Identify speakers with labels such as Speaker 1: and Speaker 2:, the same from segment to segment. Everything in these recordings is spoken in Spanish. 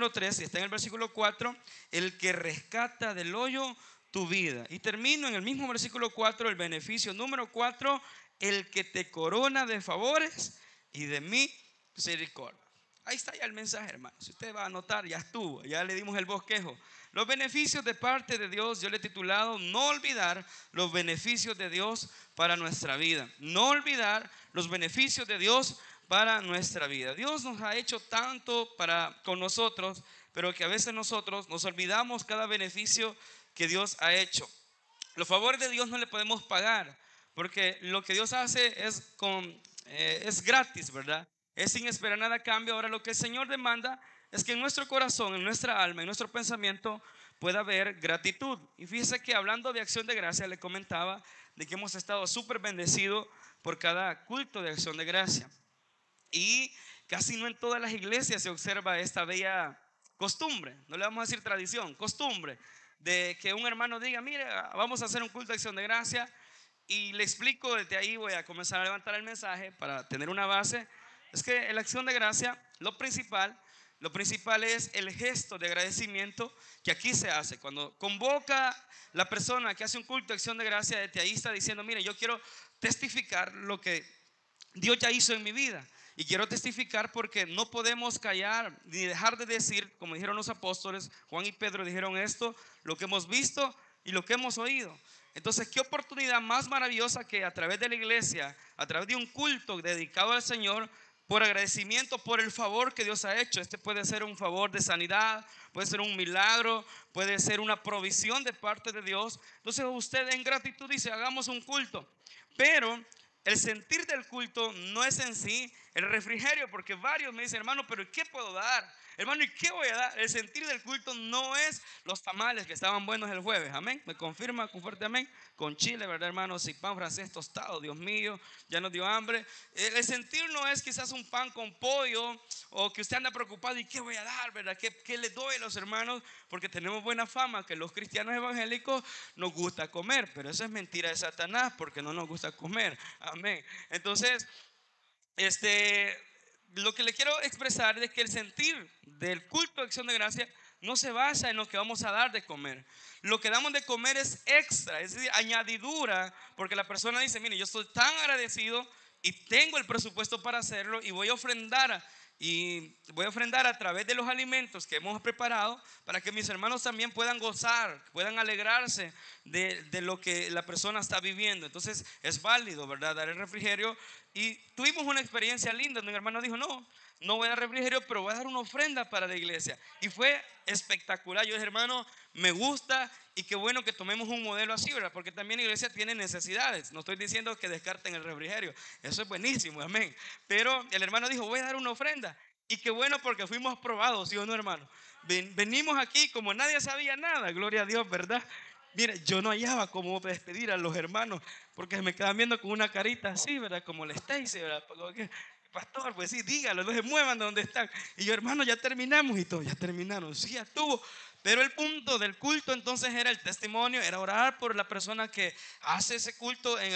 Speaker 1: número 3, y está en el versículo 4, el que rescata del hoyo tu vida. Y termino en el mismo versículo 4, el beneficio número 4, el que te corona de favores y de misericordia. Ahí está ya el mensaje, hermano. Si usted va a anotar, ya estuvo, ya le dimos el bosquejo. Los beneficios de parte de Dios, yo le he titulado no olvidar los beneficios de Dios para nuestra vida. No olvidar los beneficios de Dios para nuestra vida. Dios nos ha hecho tanto con nosotros, pero que a veces nosotros nos olvidamos cada beneficio que Dios ha hecho. Los favores de Dios no le podemos pagar, porque lo que Dios hace es gratis, ¿verdad? Es sin esperar nada a cambio. Ahora lo que el Señor demanda es que en nuestro corazón, en nuestra alma, en nuestro pensamiento pueda haber gratitud. Y fíjese que hablando de acción de gracia, le comentaba de que hemos estado súper bendecidos por cada culto de acción de gracia. Y casi no en todas las iglesias se observa esta bella costumbre, no le vamos a decir tradición, costumbre, de que un hermano diga, mire, vamos a hacer un culto de acción de gracia. Y le explico, desde ahí voy a comenzar a levantar el mensaje para tener una base. Es que en la acción de gracia, lo principal es el gesto de agradecimiento que aquí se hace. Cuando convoca la persona que hace un culto de acción de gracia, desde ahí está diciendo, mire, yo quiero testificar lo que Dios ya hizo en mi vida. Y quiero testificar porque no podemos callar ni dejar de decir, como dijeron los apóstoles, Juan y Pedro dijeron esto, lo que hemos visto y lo que hemos oído. Entonces, qué oportunidad más maravillosa que a través de la iglesia, a través de un culto dedicado al Señor, por agradecimiento por el favor que Dios ha hecho. Este puede ser un favor de sanidad, puede ser un milagro, puede ser una provisión de parte de Dios. Entonces usted en gratitud dice, hagamos un culto. Pero el sentir del culto no es en sí el refrigerio, porque varios me dicen, hermano, pero ¿qué puedo dar? Hermano, ¿y qué voy a dar? El sentir del culto no es los tamales que estaban buenos el jueves, amén. Me confirma con fuerte amén. Con chile, ¿verdad, hermanos? Y pan francés tostado, Dios mío, ya nos dio hambre. El sentir no es quizás un pan con pollo, o que usted anda preocupado, ¿y qué voy a dar, verdad? ¿Qué le doy a los hermanos? Porque tenemos buena fama que los cristianos evangélicos nos gusta comer, pero eso es mentira de Satanás, porque no nos gusta comer, amén. Entonces, lo que le quiero expresar es que el sentir del culto de acción de gracia no se basa en lo que vamos a dar de comer. Lo que damos de comer es extra, es decir, añadidura, porque la persona dice, mire, yo estoy tan agradecido y tengo el presupuesto para hacerlo y voy a ofrendar. Y voy a ofrendar a través de los alimentos que hemos preparado para que mis hermanos también puedan gozar, puedan alegrarse de lo que la persona está viviendo. Entonces es válido, ¿verdad? Dar el refrigerio. Y tuvimos una experiencia linda donde mi hermano dijo, no voy a dar refrigerio, pero voy a dar una ofrenda para la iglesia. Y fue espectacular. Yo dije, hermano, me gusta y qué bueno que tomemos un modelo así, ¿verdad? Porque también la iglesia tiene necesidades. No estoy diciendo que descarten el refrigerio. Eso es buenísimo, amén. Pero el hermano dijo, voy a dar una ofrenda. Y qué bueno porque fuimos probados, ¿sí o no, hermano? Venimos aquí como nadie sabía nada, gloria a Dios, ¿verdad? Mire, yo no hallaba cómo despedir a los hermanos porque me quedaban viendo con una carita así, ¿verdad? Como la Stacy, ¿verdad? Pastor, pues sí, dígalo, no se muevan de donde están. Y yo, hermano, ya terminamos y todo, ya terminaron, sí, ya estuvo. Pero el punto del culto entonces era el testimonio, era orar por la persona que hace ese culto en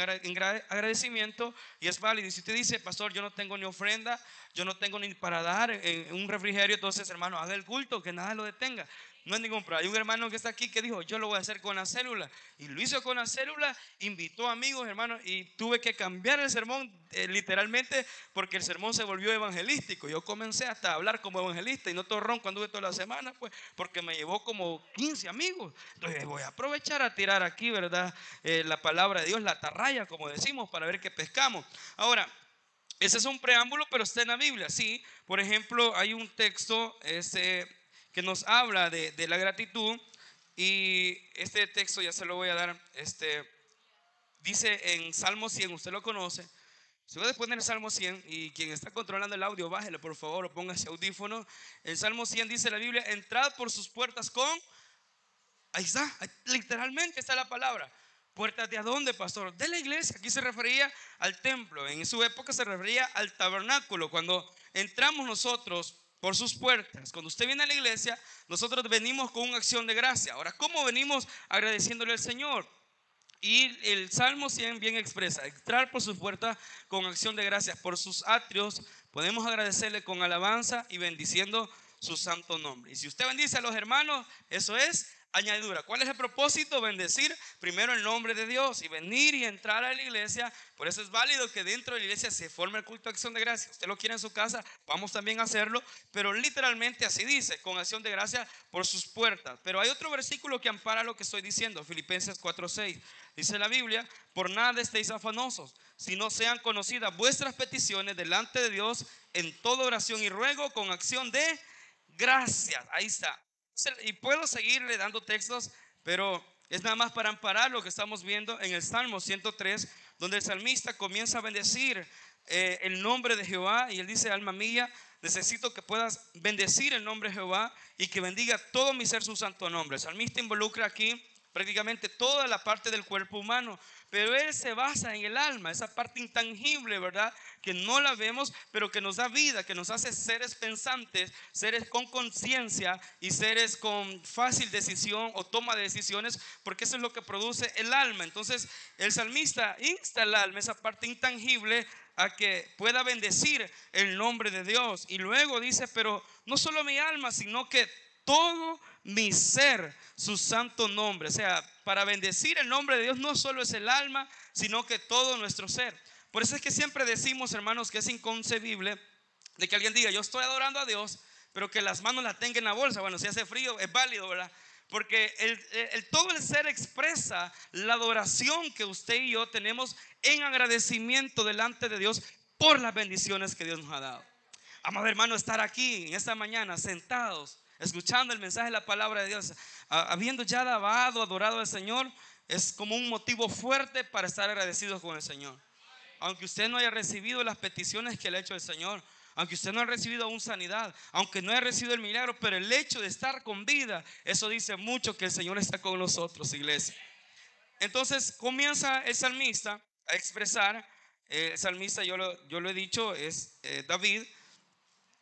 Speaker 1: agradecimiento, y es válido. Y si usted dice, pastor, yo no tengo ni ofrenda, yo no tengo ni para dar en un refrigerio, entonces, hermano, haga el culto, que nada lo detenga. No hay ningún problema. Hay un hermano que está aquí que dijo, yo lo voy a hacer con la célula. Y lo hizo con la célula, invitó amigos, hermanos, y tuve que cambiar el sermón literalmente porque el sermón se volvió evangelístico. Yo comencé hasta a hablar como evangelista y no todo ronco anduve toda la semana, pues, porque me llevó como 15 amigos. Entonces voy a aprovechar a tirar aquí, ¿verdad? La palabra de Dios, la atarraya, como decimos, para ver qué pescamos. Ahora, ese es un preámbulo, pero está en la Biblia, sí. Por ejemplo, hay un texto que nos habla de la gratitud, y este texto ya se lo voy a dar. Dice en Salmo 100, usted lo conoce. Se puede poner el Salmo 100, y quien está controlando el audio, bájelo por favor o póngase audífono. El Salmo 100 dice la Biblia, entrad por sus puertas con... Ahí está, literalmente está la palabra. ¿Puertas de a dónde, pastor? De la iglesia. Aquí se refería al templo. En su época se refería al tabernáculo. Cuando entramos nosotros por sus puertas, cuando usted viene a la iglesia, nosotros venimos con una acción de gracia. Ahora, ¿cómo venimos agradeciéndole al Señor? Y el Salmo 100 bien expresa, entrar por sus puertas con acción de gracias, por sus atrios podemos agradecerle con alabanza y bendiciendo su santo nombre. Y si usted bendice a los hermanos, eso es añadidura. ¿Cuál es el propósito? Bendecir primero el nombre de Dios y venir y entrar a la iglesia. Por eso es válido que dentro de la iglesia se forme el culto de acción de gracia. Usted lo quiere en su casa, vamos también a hacerlo, pero literalmente así dice, con acción de gracia por sus puertas. Pero hay otro versículo que ampara lo que estoy diciendo, Filipenses 4:6. Dice la Biblia: por nada estéis afanosos, si no sean conocidas vuestras peticiones delante de Dios en toda oración y ruego con acción de gracias. Ahí está. Y puedo seguirle dando textos, pero es nada más para amparar lo que estamos viendo en el Salmo 103, donde el salmista comienza a bendecir el nombre de Jehová. Y él dice: alma mía, necesito que puedas bendecir el nombre de Jehová y que bendiga todo mi ser su santo nombre. El salmista involucra aquí prácticamente toda la parte del cuerpo humano, pero él se basa en el alma, esa parte intangible, ¿verdad? Que no la vemos, pero que nos da vida, que nos hace seres pensantes, seres con conciencia y seres con fácil decisión o toma de decisiones, porque eso es lo que produce el alma. Entonces el salmista insta al alma, esa parte intangible, a que pueda bendecir el nombre de Dios. Y luego dice: pero no solo mi alma, sino que todo mi ser su santo nombre. O sea, para bendecir el nombre de Dios no solo es el alma, sino que todo nuestro ser. Por eso es que siempre decimos, hermanos, que es inconcebible de que alguien diga: yo estoy adorando a Dios, pero que las manos las tenga en la bolsa. Bueno, si hace frío es válido, ¿verdad? Porque todo el ser expresa la adoración que usted y yo tenemos en agradecimiento delante de Dios por las bendiciones que Dios nos ha dado. Amado hermano, estar aquí en esta mañana sentados, escuchando el mensaje de la palabra de Dios, habiendo ya alabado, adorado al Señor, es como un motivo fuerte para estar agradecidos con el Señor. Aunque usted no haya recibido las peticiones que le ha hecho el Señor, aunque usted no haya recibido aún sanidad, aunque no haya recibido el milagro, pero el hecho de estar con vida, eso dice mucho que el Señor está con nosotros, iglesia. Entonces comienza el salmista a expresar, el salmista, yo lo he dicho, es David,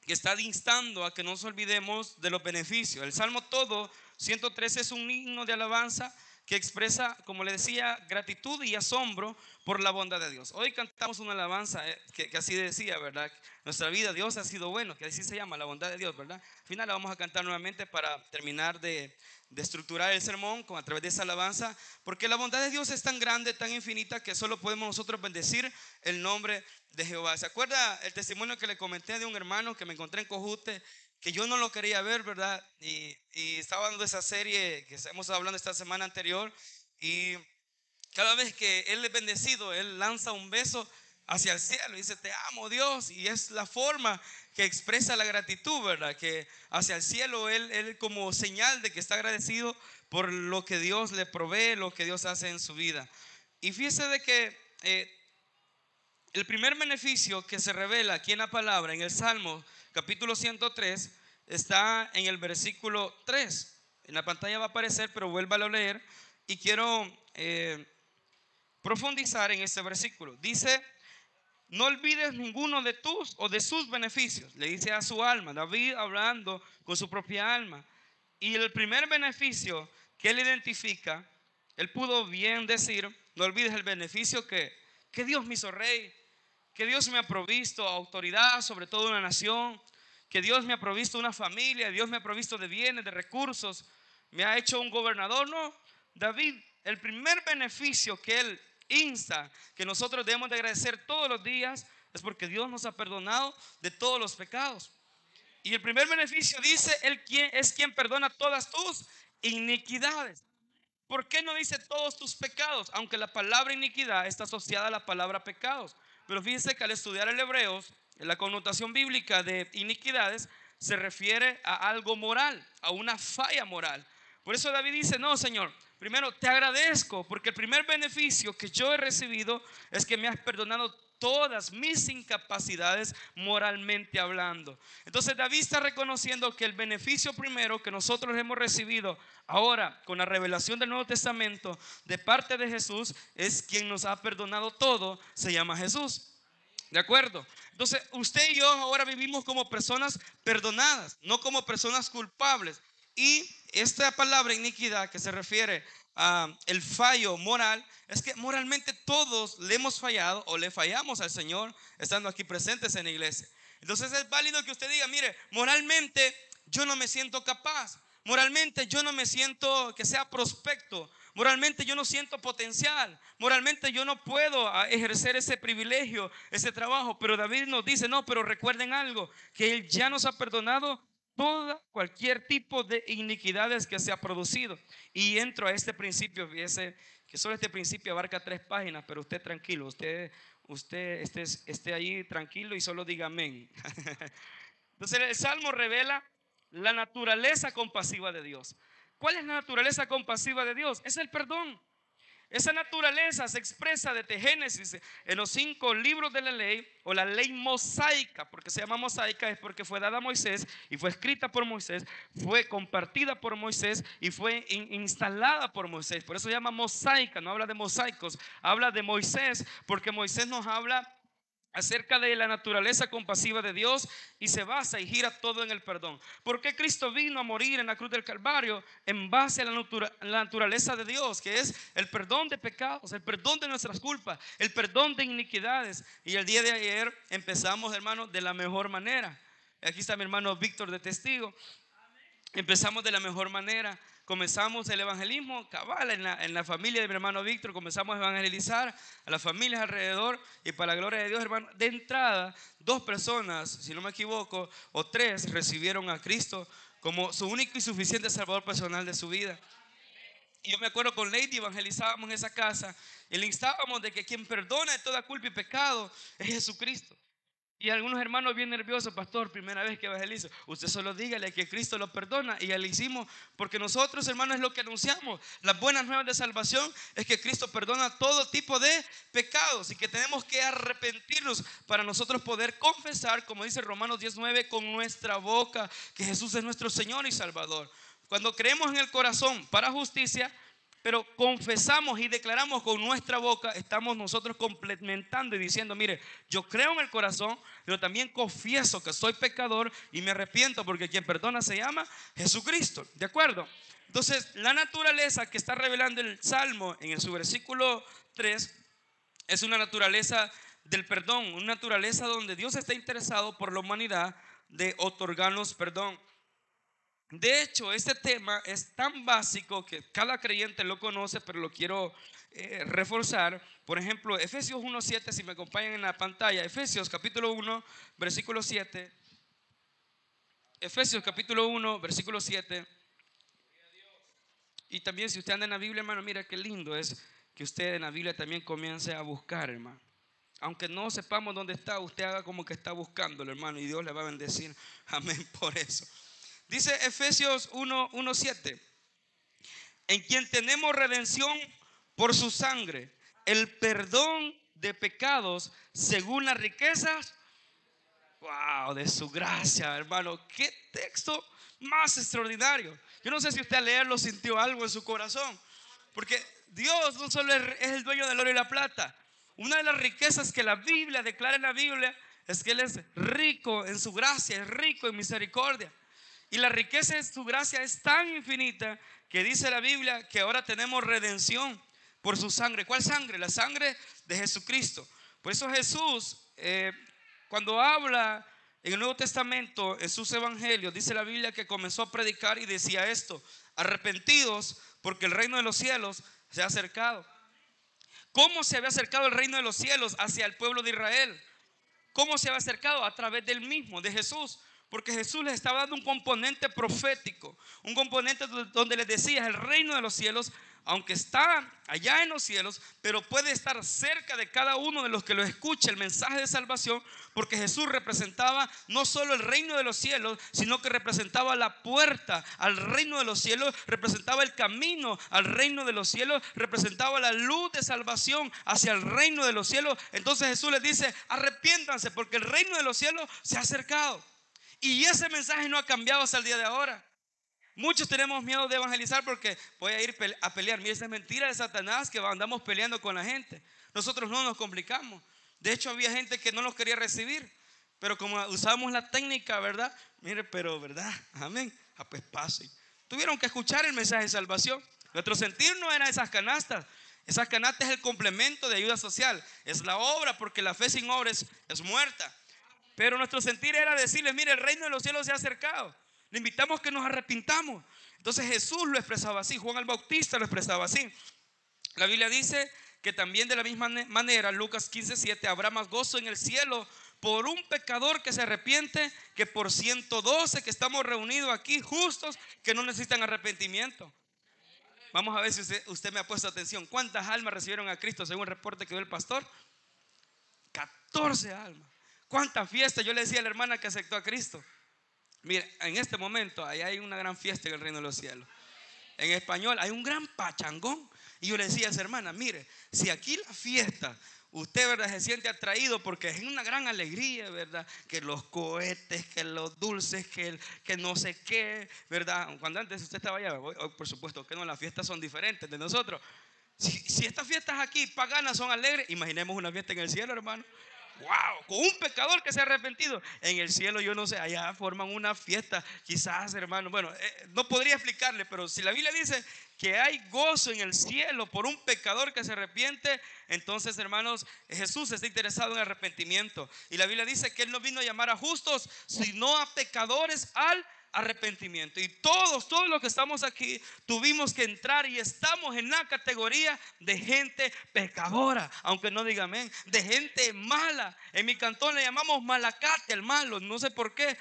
Speaker 1: que está instando a que no nos olvidemos de los beneficios. El Salmo todo 113 es un himno de alabanza que expresa, como le decía, gratitud y asombro por la bondad de Dios. Hoy cantamos una alabanza que así decía, ¿verdad? Nuestra vida, Dios ha sido bueno, que así se llama, la bondad de Dios, ¿verdad? Al final la vamos a cantar nuevamente para terminar de estructurar el sermón a través de esa alabanza, porque la bondad de Dios es tan grande, tan infinita, que solo podemos nosotros bendecir el nombre de Jehová. ¿Se acuerda el testimonio que le comenté de un hermano que me encontré en Cojute, que yo no lo quería ver, ¿verdad? Y estaba dando esa serie que estamos hablando esta semana anterior, y cada vez que él es bendecido, él lanza un beso hacia el cielo y dice: te amo, Dios. Y es la forma que expresa la gratitud, ¿verdad? Que hacia el cielo él como señal de que está agradecido por lo que Dios le provee, lo que Dios hace en su vida. Y fíjese de que el primer beneficio que se revela aquí en la palabra, en el Salmo capítulo 103, está en el versículo 3. En la pantalla va a aparecer, pero vuélvalo a leer. Y quiero profundizar en este versículo. Dice: no olvides ninguno de tus o de sus beneficios. Le dice a su alma, David hablando con su propia alma. Y el primer beneficio que él identifica, él pudo bien decir: no olvides el beneficio que Dios me hizo rey, que Dios me ha provisto autoridad sobre toda una nación, que Dios me ha provisto una familia, Dios me ha provisto de bienes, de recursos, me ha hecho un gobernador. No, David, el primer beneficio que él insta que nosotros debemos de agradecer todos los días es porque Dios nos ha perdonado de todos los pecados. Y el primer beneficio dice: Él es quien perdona todas tus iniquidades. ¿Por qué no dice todos tus pecados? Aunque la palabra iniquidad está asociada a la palabra pecados. Pero fíjense que al estudiar el Hebreos, la connotación bíblica de iniquidades se refiere a algo moral, a una falla moral. Por eso David dice: no, Señor, primero te agradezco porque el primer beneficio que yo he recibido es que me has perdonado todas mis incapacidades moralmente hablando. Entonces David está reconociendo que el beneficio primero que nosotros hemos recibido ahora con la revelación del Nuevo Testamento de parte de Jesús es quien nos ha perdonado todo, se llama Jesús. ¿De acuerdo? Entonces usted y yo ahora vivimos como personas perdonadas, no como personas culpables. Y esta palabra iniquidad, que se refiere a el fallo moral, es que moralmente todos le hemos fallado o le fallamos al Señor estando aquí presentes en la iglesia. Entonces es válido que usted diga: mire, moralmente yo no me siento capaz. Moralmente yo no me siento que sea prospecto. Moralmente yo no siento potencial. Moralmente yo no puedo ejercer ese privilegio, ese trabajo. Pero David nos dice, no, pero recuerden algo, que Él ya nos ha perdonado cualquier tipo de iniquidades que se ha producido. Y entro a este principio, fíjese que solo este principio abarca 3 páginas, pero usted tranquilo, usted esté ahí tranquilo y solo diga amén. Entonces el Salmo revela la naturaleza compasiva de Dios. ¿Cuál es la naturaleza compasiva de Dios? Es el perdón. Esa naturaleza se expresa desde Génesis en los 5 libros de la ley, o la ley mosaica. Porque se llama mosaica es porque fue dada a Moisés y fue escrita por Moisés, fue compartida por Moisés y fue instalada por Moisés. Por eso se llama mosaica, no habla de mosaicos, habla de Moisés, porque Moisés nos habla acerca de la naturaleza compasiva de Dios y se basa y gira todo en el perdón. ¿Por qué Cristo vino a morir en la cruz del Calvario? En base a la naturaleza de Dios, que es el perdón de pecados, el perdón de nuestras culpas, el perdón de iniquidades. Y el día de ayer empezamos, hermano, de la mejor manera. Aquí está mi hermano Víctor de testigo. Empezamos de la mejor manera. Comenzamos el evangelismo cabal en la familia de mi hermano Víctor. Comenzamos a evangelizar a las familias alrededor. Y para la gloria de Dios, hermano, de entrada 2 personas, si no me equivoco, o 3 recibieron a Cristo como su único y suficiente salvador personal de su vida. Y yo me acuerdo con Lady evangelizábamos en esa casa y le instábamos de que quien perdona de toda culpa y pecado es Jesucristo. Y algunos hermanos bien nerviosos, pastor, primera vez que evangelizo. Usted solo dígale que Cristo lo perdona. Y ya le hicimos, porque nosotros, hermanos, es lo que anunciamos. Las buenas nuevas de salvación es que Cristo perdona todo tipo de pecados y que tenemos que arrepentirnos para nosotros poder confesar, como dice Romanos 19, con nuestra boca que Jesús es nuestro Señor y Salvador. Cuando creemos en el corazón para justicia, pero confesamos y declaramos con nuestra boca, estamos nosotros complementando y diciendo, mire, yo creo en el corazón, pero también confieso que soy pecador y me arrepiento, porque quien perdona se llama Jesucristo. ¿De acuerdo? Entonces, la naturaleza que está revelando el Salmo en su versículo 3 es una naturaleza del perdón, una naturaleza donde Dios está interesado por la humanidad de otorgarnos perdón. De hecho, este tema es tan básico que cada creyente lo conoce, pero lo quiero reforzar. Por ejemplo, Efesios 1:7, si me acompañan en la pantalla, Efesios capítulo 1, versículo 7. Efesios capítulo 1, versículo 7. Y también si usted anda en la Biblia, hermano, mira qué lindo es que usted en la Biblia también comience a buscar, hermano. Aunque no sepamos dónde está, usted haga como que está buscándolo, hermano, y Dios le va a bendecir. Amén por eso. Dice Efesios 1:7, en quien tenemos redención por su sangre, el perdón de pecados según las riquezas, wow, de su gracia, hermano. Qué texto más extraordinario. Yo no sé si usted al leerlo sintió algo en su corazón, porque Dios no solo es el dueño del oro y la plata. Una de las riquezas que la Biblia declara en la Biblia es que Él es rico en su gracia, es rico en misericordia. Y la riqueza de su gracia es tan infinita que dice la Biblia que ahora tenemos redención por su sangre. ¿Cuál sangre? La sangre de Jesucristo. Por eso Jesús, cuando habla en el Nuevo Testamento, en sus evangelios, dice la Biblia que comenzó a predicar y decía esto: arrepentidos porque el reino de los cielos se ha acercado. ¿Cómo se había acercado el reino de los cielos hacia el pueblo de Israel? ¿Cómo se había acercado? A través del mismo, de Jesús. Porque Jesús les estaba dando un componente profético, un componente donde les decía: el reino de los cielos, aunque está allá en los cielos, pero puede estar cerca de cada uno de los que lo escuche el mensaje de salvación, porque Jesús representaba no solo el reino de los cielos, sino que representaba la puerta al reino de los cielos, representaba el camino al reino de los cielos, representaba la luz de salvación hacia el reino de los cielos. Entonces Jesús les dice: arrepiéntanse porque el reino de los cielos se ha acercado. Y ese mensaje no ha cambiado hasta el día de ahora. Muchos tenemos miedo de evangelizar porque voy a ir a pelear. Mira, esa es mentira de Satanás, que andamos peleando con la gente. Nosotros no nos complicamos. De hecho, había gente que no nos quería recibir, pero como usábamos la técnica, ¿verdad? Mire, pero ¿verdad? Amén. Pues pasen. Tuvieron que escuchar el mensaje de salvación. Nuestro sentir no era esas canastas. Esas canastas es el complemento de ayuda social. Es la obra, porque la fe sin obra es muerta. Pero nuestro sentir era decirles: mire, el reino de los cielos se ha acercado. Le invitamos que nos arrepintamos. Entonces Jesús lo expresaba así, Juan el Bautista lo expresaba así. La Biblia dice que también de la misma manera, Lucas 15:7, habrá más gozo en el cielo por un pecador que se arrepiente que por 112 que estamos reunidos aquí justos que no necesitan arrepentimiento. Vamos a ver si usted me ha puesto atención. ¿Cuántas almas recibieron a Cristo según el reporte que dio el pastor? 14 almas. ¿Cuántas fiestas? Yo le decía a la hermana que aceptó a Cristo. Mire, en este momento ahí hay una gran fiesta en el reino de los cielos. En español hay un gran pachangón. Y yo le decía a esa hermana, mire, si aquí la fiesta, usted, ¿verdad?, se siente atraído porque es una gran alegría, ¿verdad? Que los cohetes, que los dulces, que no sé qué, ¿verdad? Cuando antes usted estaba allá, hoy, por supuesto que no, las fiestas son diferentes de nosotros. Si estas fiestas aquí paganas son alegres, imaginemos una fiesta en el cielo, hermano. Wow, con un pecador que se ha arrepentido. En el cielo, yo no sé, allá forman una fiesta, quizás, hermano. Bueno, no podría explicarle, pero si la Biblia dice que hay gozo en el cielo por un pecador que se arrepiente, entonces, hermanos, Jesús está interesado en arrepentimiento. Y la Biblia dice que Él no vino a llamar a justos, sino a pecadores al arrepentimiento. Y todos los que estamos aquí tuvimos que entrar y estamos en la categoría de gente pecadora, aunque no diga amén, de gente mala. En mi cantón le llamamos malacate al malo, no sé por qué.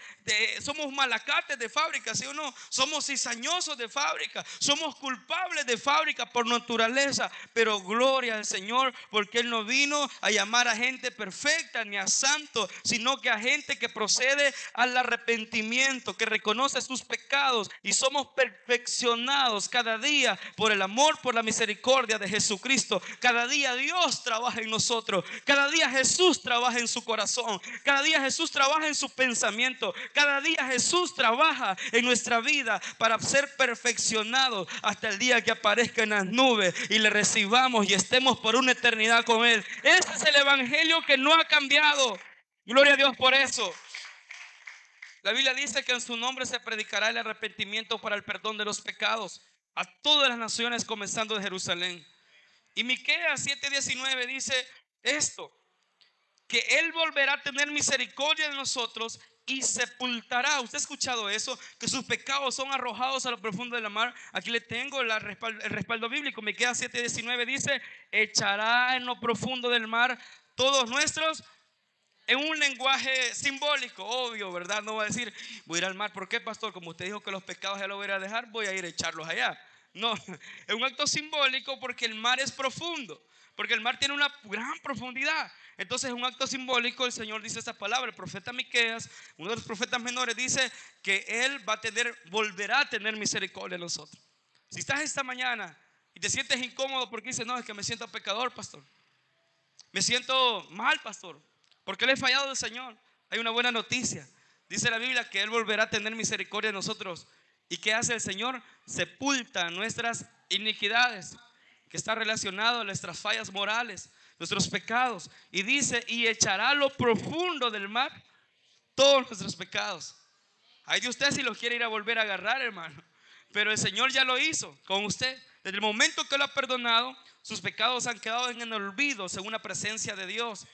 Speaker 1: Somos malacates de fábrica, ¿sí o no? Somos cizañosos de fábrica, somos culpables de fábrica por naturaleza, pero gloria al Señor, porque Él no vino a llamar a gente perfecta ni a santos, sino que a gente que procede al arrepentimiento, que reconoce sus pecados, y somos perfeccionados cada día por el amor, por la misericordia de Jesucristo. Cada día Dios trabaja en nosotros, cada día Jesús trabaja en su corazón, cada día Jesús trabaja en su pensamiento, cada día Jesús trabaja en nuestra vida para ser perfeccionados hasta el día que aparezca en las nubes y le recibamos y estemos por una eternidad con Él. Ese es el evangelio que no ha cambiado. Gloria a Dios por eso. La Biblia dice que en su nombre se predicará el arrepentimiento para el perdón de los pecados a todas las naciones, comenzando de Jerusalén. Y Miqueas 7:19 dice esto, que Él volverá a tener misericordia de nosotros y sepultará. ¿Usted ha escuchado eso? Que sus pecados son arrojados a lo profundo de la mar. Aquí le tengo el respaldo bíblico. Miqueas 7:19 dice, echará en lo profundo del mar todos nuestros. En un lenguaje simbólico, obvio, ¿verdad? No va a decir, voy a ir al mar. ¿Por qué, pastor? Como usted dijo que los pecados ya los voy a ir a dejar, voy a ir a echarlos allá. No, es un acto simbólico porque el mar es profundo, porque el mar tiene una gran profundidad. Entonces es un acto simbólico. El Señor dice esta palabra. El profeta Miqueas, uno de los profetas menores, dice que Él volverá a tener misericordia de nosotros. Si estás esta mañana y te sientes incómodo porque dices, no, es que me siento pecador, pastor, me siento mal, pastor, porque le he fallado al Señor, hay una buena noticia. Dice la Biblia que Él volverá a tener misericordia de nosotros. ¿Y qué hace el Señor? Sepulta nuestras iniquidades, que está relacionado a nuestras fallas morales, nuestros pecados. Y dice, y echará a lo profundo del mar todos nuestros pecados. Hay de usted si los quiere ir a volver a agarrar, hermano. Pero el Señor ya lo hizo con usted. Desde el momento que lo ha perdonado, sus pecados han quedado en el olvido según la presencia de Dios.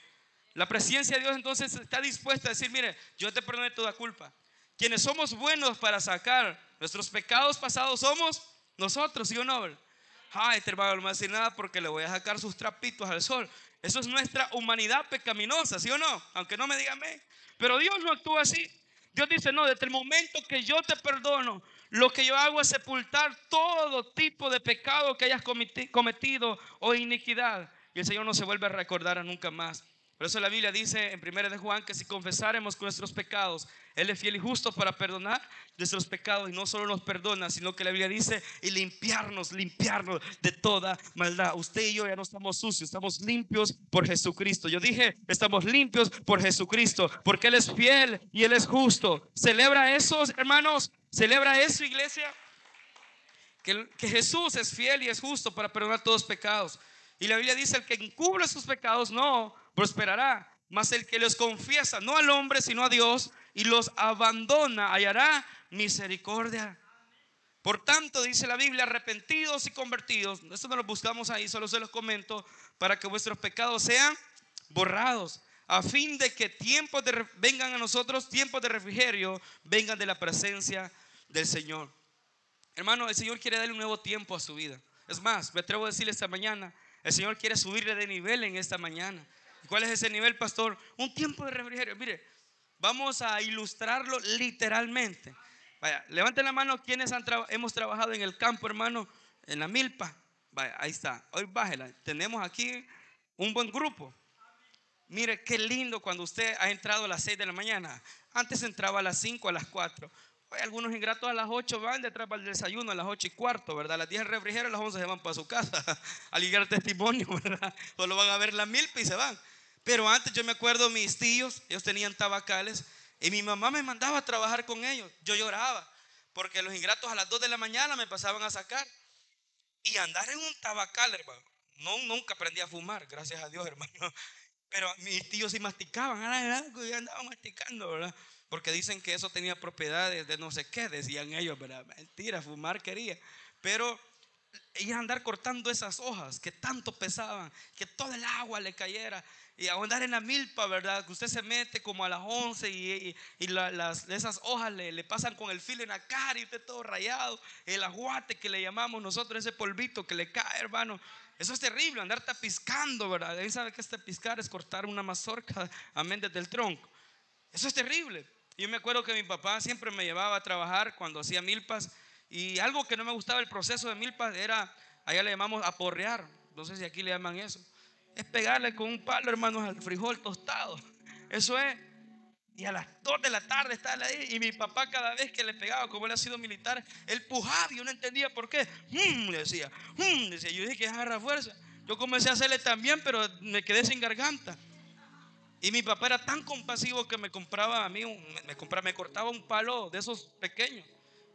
Speaker 1: La presencia de Dios entonces está dispuesta a decir, mire, yo te perdoné toda culpa. Quienes somos buenos para sacar nuestros pecados pasados somos nosotros, ¿sí o no? Ay, este hermano no me va a decir nada porque le voy a sacar sus trapitos al sol. Eso es nuestra humanidad pecaminosa, ¿sí o no? Aunque no me digan amén. Pero Dios no actúa así. Dios dice, no, desde el momento que yo te perdono, lo que yo hago es sepultar todo tipo de pecado que hayas cometido o iniquidad. Y el Señor no se vuelve a recordar nunca más. Por eso la Biblia dice en 1 de Juan que si confesáremos nuestros pecados, Él es fiel y justo para perdonar nuestros pecados. Y no solo nos perdona, sino que la Biblia dice y limpiarnos de toda maldad. Usted y yo ya no estamos sucios, estamos limpios por Jesucristo. Yo dije, estamos limpios por Jesucristo, porque Él es fiel y Él es justo. ¿Celebra eso, hermanos? ¿Celebra eso, iglesia? Que Jesús es fiel y es justo para perdonar todos los pecados. Y la Biblia dice, el que encubre sus pecados no prosperará, mas el que los confiesa, no al hombre sino a Dios, y los abandona, hallará misericordia. Por tanto, dice la Biblia, arrepentidos y convertidos. Esto no lo buscamos ahí, solo se los comento, para que vuestros pecados sean borrados, a fin de que vengan a nosotros tiempos de refrigerio, vengan de la presencia del Señor. Hermano, el Señor quiere darle un nuevo tiempo a su vida. Es más, me atrevo a decirle esta mañana, el Señor quiere subirle de nivel en esta mañana. ¿Y cuál es ese nivel, pastor? Un tiempo de refrigerio. Mire, vamos a ilustrarlo literalmente. Vaya, levanten la mano quienes hemos trabajado en el campo, hermano, en la milpa. Vaya, ahí está. Hoy bájela. Tenemos aquí un buen grupo. Mire qué lindo cuando usted ha entrado a las 6 de la mañana. Antes entraba a las 5, a las 4. Hoy algunos ingratos a las 8 van detrás para el desayuno a las 8:15, ¿verdad? A las 10 el refrigerio, a las 11 se van para su casa a ligar testimonio, ¿verdad? Solo van a ver la milpa y se van. Pero antes yo me acuerdo, mis tíos, ellos tenían tabacales y mi mamá me mandaba a trabajar con ellos. Yo lloraba porque los ingratos a las 2 de la mañana me pasaban a sacar. Y andar en un tabacal, hermano. No, nunca aprendí a fumar, gracias a Dios, hermano. Pero mis tíos sí masticaban, y andaban masticando, ¿verdad? Porque dicen que eso tenía propiedades de no sé qué, decían ellos, ¿verdad? Mentira, fumar quería. Pero ellos andar cortando esas hojas que tanto pesaban, que todo el agua le cayera. Y a andar en la milpa, ¿verdad? Que usted se mete como a las 11 y esas hojas le pasan con el filo en la cara y usted todo rayado. El aguate que le llamamos nosotros, ese polvito que le cae, hermano. Eso es terrible, andar tapiscando, ¿verdad? ¿Alguien sabe que tapiscar es cortar una mazorca, amén, desde el tronco? Eso es terrible. Yo me acuerdo que mi papá siempre me llevaba a trabajar cuando hacía milpas. Y algo que no me gustaba el proceso de milpas era, allá le llamamos aporrear. No sé si aquí le llaman eso. Es pegarle con un palo, hermanos, al frijol tostado. Eso es. Y a las 2 de la tarde estaba ahí. Y mi papá cada vez que le pegaba, como él ha sido militar, él pujaba y yo no entendía por qué. Le decía, decía. Yo dije que agarra fuerza. Yo comencé a hacerle también, pero me quedé sin garganta. Y mi papá era tan compasivo que me compraba a mí, me cortaba un palo de esos pequeños.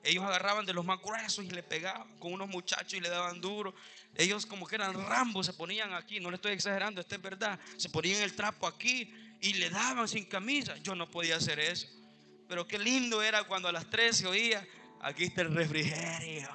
Speaker 1: Ellos agarraban de los más gruesos y le pegaban con unos muchachos y le daban duro. Ellos como que eran Rambos, se ponían aquí, no le estoy exagerando, esto es verdad. Se ponían el trapo aquí y le daban sin camisa. Yo no podía hacer eso. Pero qué lindo era cuando a las 3 se oía, aquí está el refrigerio.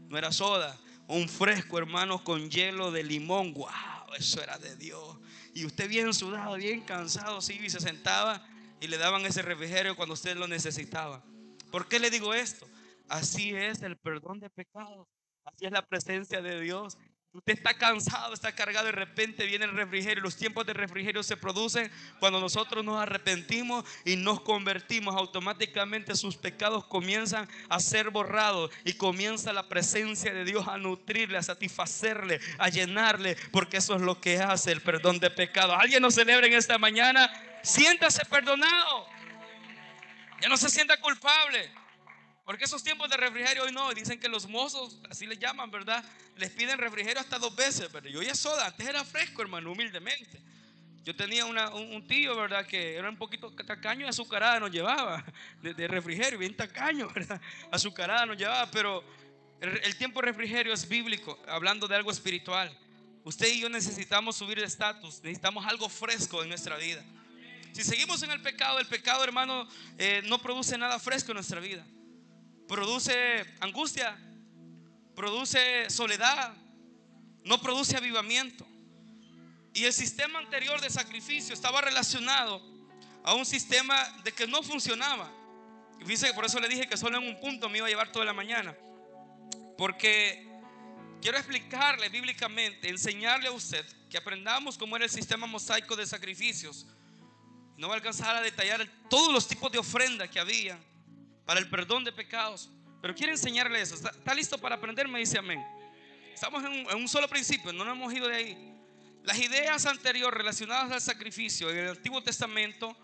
Speaker 1: No era soda, un fresco, hermanos, con hielo de limón. Wow, eso era de Dios. Y usted bien sudado, bien cansado, sí, y se sentaba y le daban ese refrigerio cuando usted lo necesitaba. ¿Por qué le digo esto? Así es el perdón de pecados. Así es la presencia de Dios. Usted está cansado, está cargado, de repente viene el refrigerio. Los tiempos de refrigerio se producen cuando nosotros nos arrepentimos y nos convertimos. Automáticamente sus pecados comienzan a ser borrados y comienza la presencia de Dios a nutrirle, a satisfacerle, a llenarle, porque eso es lo que hace el perdón de pecados. ¿Alguien nos celebra en esta mañana? Siéntase perdonado. Ya no se sienta culpable. Porque esos tiempos de refrigerio hoy no, dicen que los mozos, así les llaman, ¿verdad? Les piden refrigerio hasta 2 veces, pero yo ya soda, antes era fresco, hermano, humildemente. Yo tenía un tío, ¿verdad? Que era un poquito tacaño y azucarada nos llevaba, de refrigerio, bien tacaño, ¿verdad? Azucarada nos llevaba, pero el tiempo de refrigerio es bíblico, hablando de algo espiritual. Usted y yo necesitamos subir de estatus, necesitamos algo fresco en nuestra vida. Si seguimos en el pecado, hermano, no produce nada fresco en nuestra vida. Produce angustia, produce soledad, no produce avivamiento. Y el sistema anterior de sacrificio estaba relacionado a un sistema de que no funcionaba. Y fíjese que por eso le dije que solo en un punto me iba a llevar toda la mañana, porque quiero explicarle bíblicamente, enseñarle a usted que aprendamos cómo era el sistema mosaico de sacrificios. No va a alcanzar a detallar todos los tipos de ofrenda que había para el perdón de pecados, pero quiero enseñarle eso. ¿Está listo para aprender? Me dice amén. Estamos en un solo principio, no nos hemos ido de ahí. Las ideas anteriores relacionadas al sacrificio en el Antiguo Testamento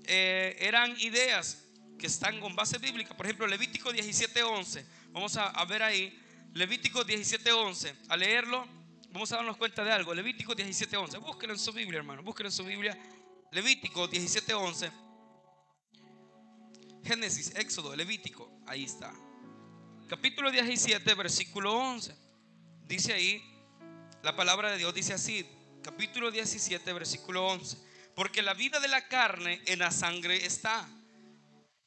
Speaker 1: eran ideas que están con base bíblica. Por ejemplo, Levítico 17:11. Vamos a ver ahí Levítico 17:11. A leerlo vamos a darnos cuenta de algo. Levítico 17:11. Búsquenlo en su Biblia, hermano, búsquenlo en su Biblia. Levítico 17:11. Génesis, Éxodo, Levítico, ahí está. Capítulo 17, versículo 11. Dice ahí, la palabra de Dios dice así. Capítulo 17, versículo 11. Porque la vida de la carne en la sangre está,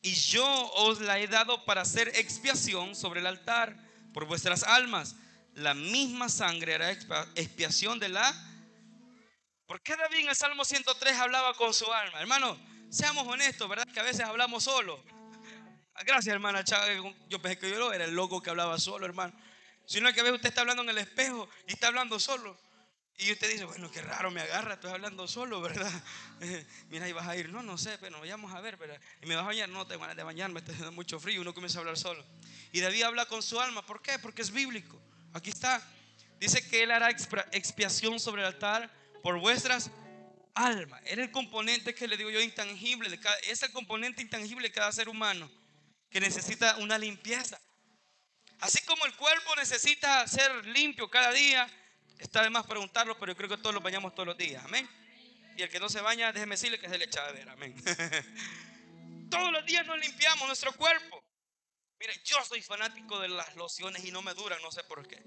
Speaker 1: y yo os la he dado para hacer expiación sobre el altar por vuestras almas. La misma sangre era expiación de la... ¿Por qué David en el Salmo 103 hablaba con su alma? Hermano, seamos honestos, ¿verdad? Que a veces hablamos solo. Gracias, hermana Chávez. Yo pensé que yo era el loco que hablaba solo, hermano. Si no es que a veces usted está hablando en el espejo y está hablando solo. Y usted dice, bueno, qué raro me agarra, estoy hablando solo, ¿verdad? Mira, ahí vas a ir. No, no sé, pero vayamos a ver, ¿verdad? Y me vas a bañar, no tengo ganas de bañarme, está haciendo mucho frío. Uno comienza a hablar solo. Y David habla con su alma. ¿Por qué? Porque es bíblico. Aquí está. Dice que él hará expiación sobre el altar por vuestras almas. Era el componente que le digo yo intangible. Es el componente intangible de cada ser humano que necesita una limpieza. Así como el cuerpo necesita ser limpio cada día, está de más preguntarlo, pero yo creo que todos los bañamos todos los días, amén. Y el que no se baña, déjeme decirle que se le echa a ver, amén. Todos los días nos limpiamos nuestro cuerpo. Mire, yo soy fanático de las lociones y no me duran, no sé por qué.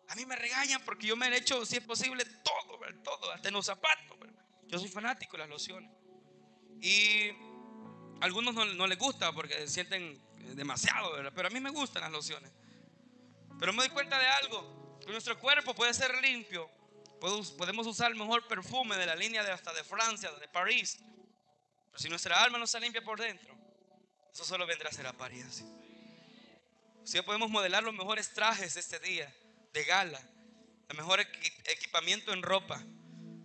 Speaker 1: A mí me regañan porque yo me he hecho, si es posible, todo, ¿verdad? Todo, hasta en los zapatos, ¿verdad? Yo soy fanático de las lociones. Y a algunos no les gusta porque sienten demasiado, ¿verdad? Pero a mí me gustan las lociones. Pero me doy cuenta de algo, que nuestro cuerpo puede ser limpio. Podemos usar el mejor perfume de la línea de hasta de Francia, de París. Pero si nuestra alma no está limpia por dentro, eso solo vendrá a ser apariencia. Si podemos modelar los mejores trajes este día, de gala, el mejor equipamiento en ropa,